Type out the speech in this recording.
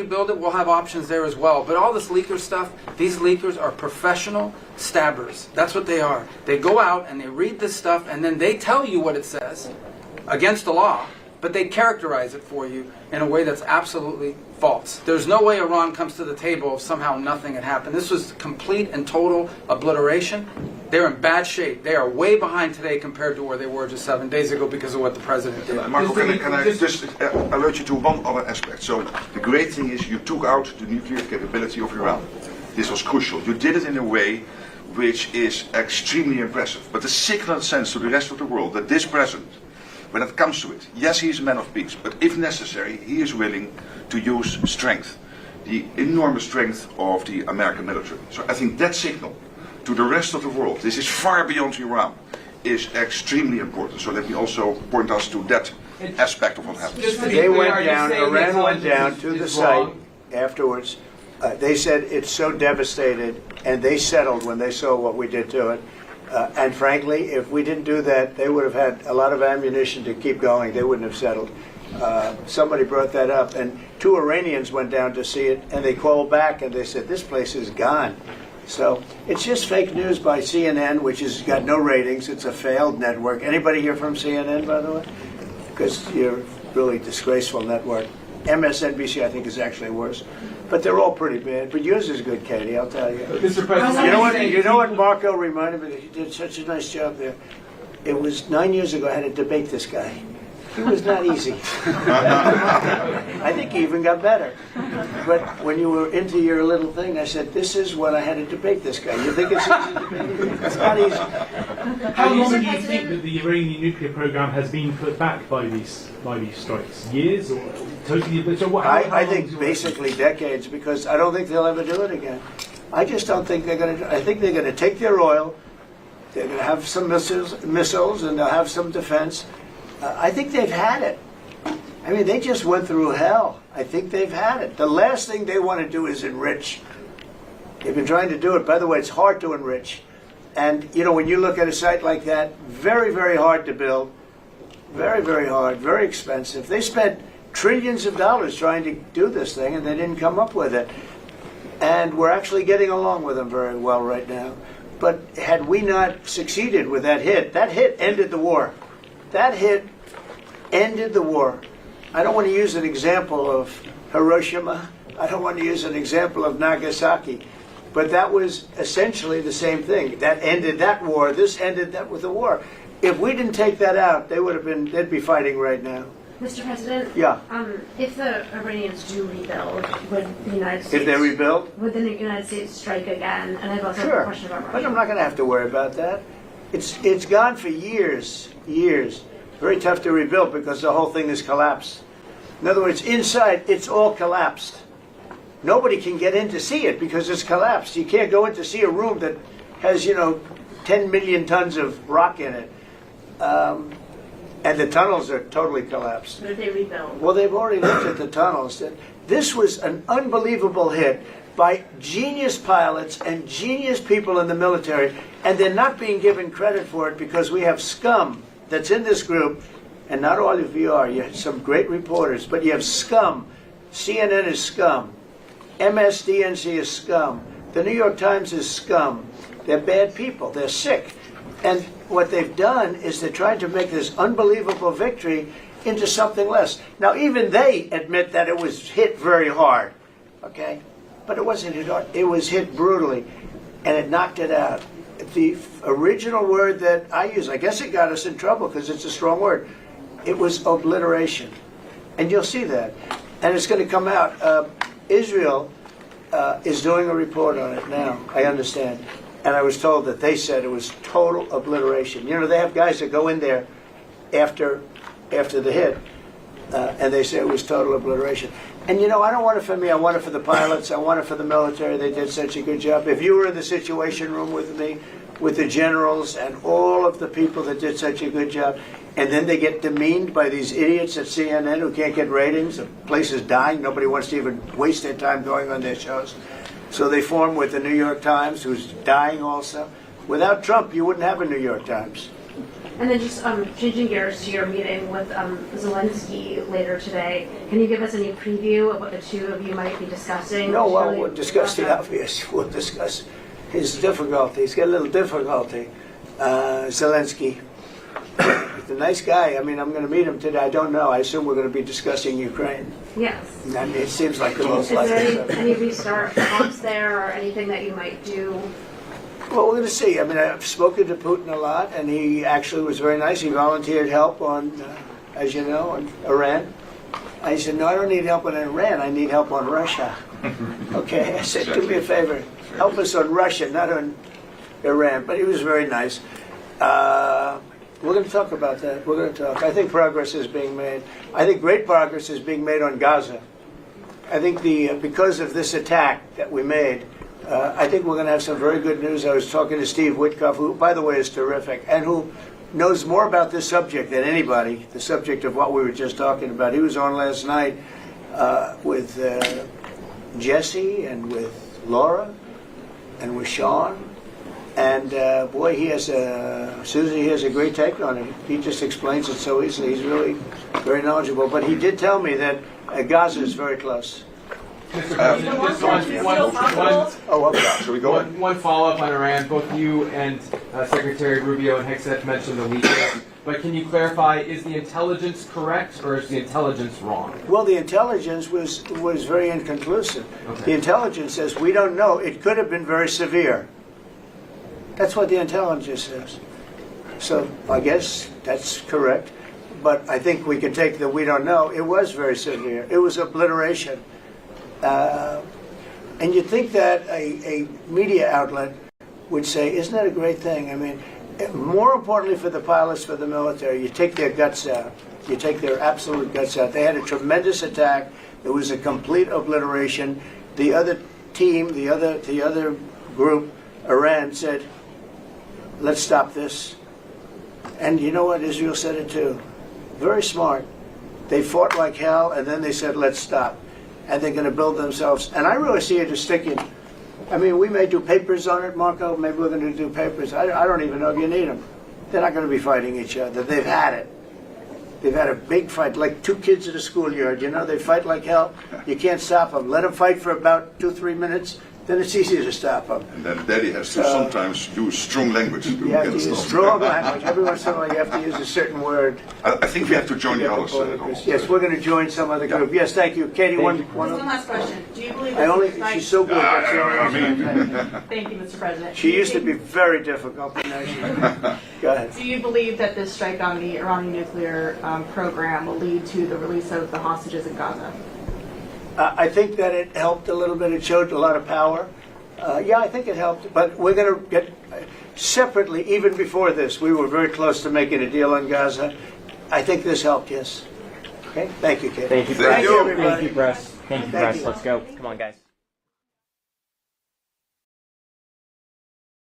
build it, we'll have options there as well. But all this leaker stuff, these leakers are professional stabbers. That's what they are. They go out and they read this stuff and then they tell you what it says against the law, but they characterize it for you in a way that's absolutely false. There's no way Iran comes to the table if somehow nothing had happened. This was complete and total obliteration. They're in bad shape. They are way behind today compared to where they were just 7 days ago because of what the president did. Marco, can I just alert you to one other aspect? So the great thing is you took out the nuclear capability of Iran. This was crucial. You did it in a way which is extremely impressive. But the signal sends to the rest of the world that this president, when it comes to it, yes, he is a man of peace, but if necessary, he is willing to use strength, the enormous strength of the American military. So I think that signal to the rest of the world, this is far beyond Iran, is extremely important. So let me also point us to that aspect of what happens. They went down, Iran went down to the site afterwards. They said it's so devastated, and they settled when they saw what we did to it. And frankly, if we didn't do that, they would have had a lot of ammunition to keep going. They wouldn't have settled. Somebody brought that up, and 2 Iranians went down to see it, and they called back and they said, this place is gone. So it's just fake news by CNN, which has got no ratings. It's a failed network. Anybody here from CNN, by the way? Because you're a really disgraceful network. MSNBC, I think, is actually worse. But they're all pretty bad. But yours is good, Katie, I'll tell you. Mr. President, You know what Marco reminded me? He did such a nice job there. It was 9 years ago I had to debate this guy. He was not easy. I think he even got better. But when you were into your little thing, I said, this is what I had to debate this guy. You think it's easy to debate him? It's not easy. How long do you think that the Iranian nuclear program has been put back by these strikes? Years or totally? So I think basically decades, because I don't think they'll ever do it again. I just don't think they're going to. I think they're going to take their oil. They're going to have some missiles, and they'll have some defense. I think they've had it. I mean, they just went through hell. I think they've had it. The last thing they want to do is enrich. They've been trying to do it. By the way, it's hard to enrich. And, you know, when you look at a site like that, very, very hard to build. Very, very hard. Very expensive. They spent trillions of dollars trying to do this thing, and they didn't come up with it. And we're actually getting along with them very well right now. But had we not succeeded with that hit ended the war. That hit ended the war. I don't want to use an example of Hiroshima. I don't want to use an example of Nagasaki. But that was essentially the same thing. That ended that war. This ended that with the war. If we didn't take that out, they'd be fighting right now. Mr. President? Yeah. If the Iranians do rebuild, would the United States... If they rebuild? Would the United States strike again? And I've also Sure. a question about Russia. But I'm not going to have to worry about that. It's gone for years. Very tough to rebuild because the whole thing is collapsed. In other words, inside, it's all collapsed. Nobody can get in to see it because it's collapsed. You can't go in to see a room that has, 10 million tons of rock in it. And the tunnels are totally collapsed. But if they rebuild? Well, they've already looked at the tunnels. This was an unbelievable hit by genius pilots and genius people in the military, and they're not being given credit for it because we have scum that's in this group, and not all of you are. You have some great reporters, but you have scum. CNN is scum. MSDNC is scum. The New York Times is scum. They're bad people. They're sick. And what they've done is they're trying to make this unbelievable victory into something less. Now, even they admit that it was hit very hard, okay? But it wasn't hit hard. It was hit brutally, and it knocked it out. The original word that I use, I guess it got us in trouble because it's a strong word. It was obliteration. And you'll see that. And it's going to come out. Israel is doing a report on it now, I understand. And I was told that they said it was total obliteration. They have guys that go in there after the hit, and they say it was total obliteration. And I don't want it for me. I want it for the pilots. I want it for the military. They did such a good job. If you were in the Situation Room with me, with the generals and all of the people that did such a good job, and then they get demeaned by these idiots at CNN who can't get ratings, the place is dying. Nobody wants to even waste their time going on their shows. So they form with the New York Times, who's dying also. Without Trump, you wouldn't have a New York Times. And then just changing gears to your meeting with Zelensky later today, can you give us any preview of what the two of you might be discussing? No, well, we'll discuss the obvious. We'll discuss his difficulty. He's got a little difficulty. Zelensky. He's a nice guy. I mean, I'm going to meet him today. I don't know. I assume we're going to be discussing Ukraine. Yes. I mean, it seems like the most Is likely there subject. any restart talks there or anything that you might do? Well, we're going to see. I mean, I've spoken to Putin a lot, and he actually was very nice. He volunteered help on, as you know, on Iran. I said, no, I don't need help on Iran. I need help on Russia. Okay, I said, do me a favor. Help us on Russia, not on Iran. But he was very nice. We're going to talk about that. We're going to talk. I think progress is being made. I think great progress is being made on Gaza. I think because of this attack that we made, I think we're going to have some very good news. I was talking to Steve Witkoff, who, by the way, is terrific, and who knows more about this subject than anybody, the subject of what we were just talking about. He was on last night with Jesse and with Laura and with Sean. And boy, Susie has a great take on it. He just explains it so easily. He's really very knowledgeable. But he did tell me that Gaza is very close. Shall we go? One follow-up on Iran. Both you and Secretary Rubio and Hexet mentioned the leakers. But can you clarify, is the intelligence correct or is the intelligence wrong? Well, the intelligence was very inconclusive. Okay. The intelligence says, we don't know. It could have been very severe. That's what the intelligence says. So I guess that's correct. But I think we can take the we don't know. It was very severe. It was obliteration. And you'd think that a media outlet would say, isn't that a great thing? I mean, more importantly for the pilots, for the military, you take their guts out. You take their absolute guts out. They had a tremendous attack. It was a complete obliteration. The other team, the other group, Iran, said, let's stop this. And you know what? Israel said it too. Very smart. They fought like hell, and then they said, let's stop. And they're going to build themselves. And I really see it as sticking. I mean, we may do papers on it, Marco. Maybe we're going to do papers. I don't even know if you need them. They're not going to be fighting each other. They've had it. They've had a big fight, like two kids at a schoolyard. You know, they fight like hell. You can't stop them. Let them fight for about 2-3 minutes. Then it's easy to stop them. And then Daddy has to sometimes use strong language to You have to get use stuff. strong language. Every once in a while you have to use a certain word. I think we have to join the others. Yes, we're going to join some other group. Yes, thank you. Katie, one One last question. Do you believe she's so good. That's the only reason. Thank you, Mr. President. She used to be very difficult, but now she... Go ahead. Do you believe that this strike on the Iranian nuclear program will lead to the release of the hostages in Gaza? I think that it helped a little bit. It showed a lot of power. Yeah, I think it helped. But we're going to get separately, even before this, we were very close to making a deal on Gaza. I think this helped, yes. Okay? Thank you, Katie. Thank you, Thank Press. you. everybody. Thank you, Press. Thank you, Thank Press. you. Let's go. Come on, guys.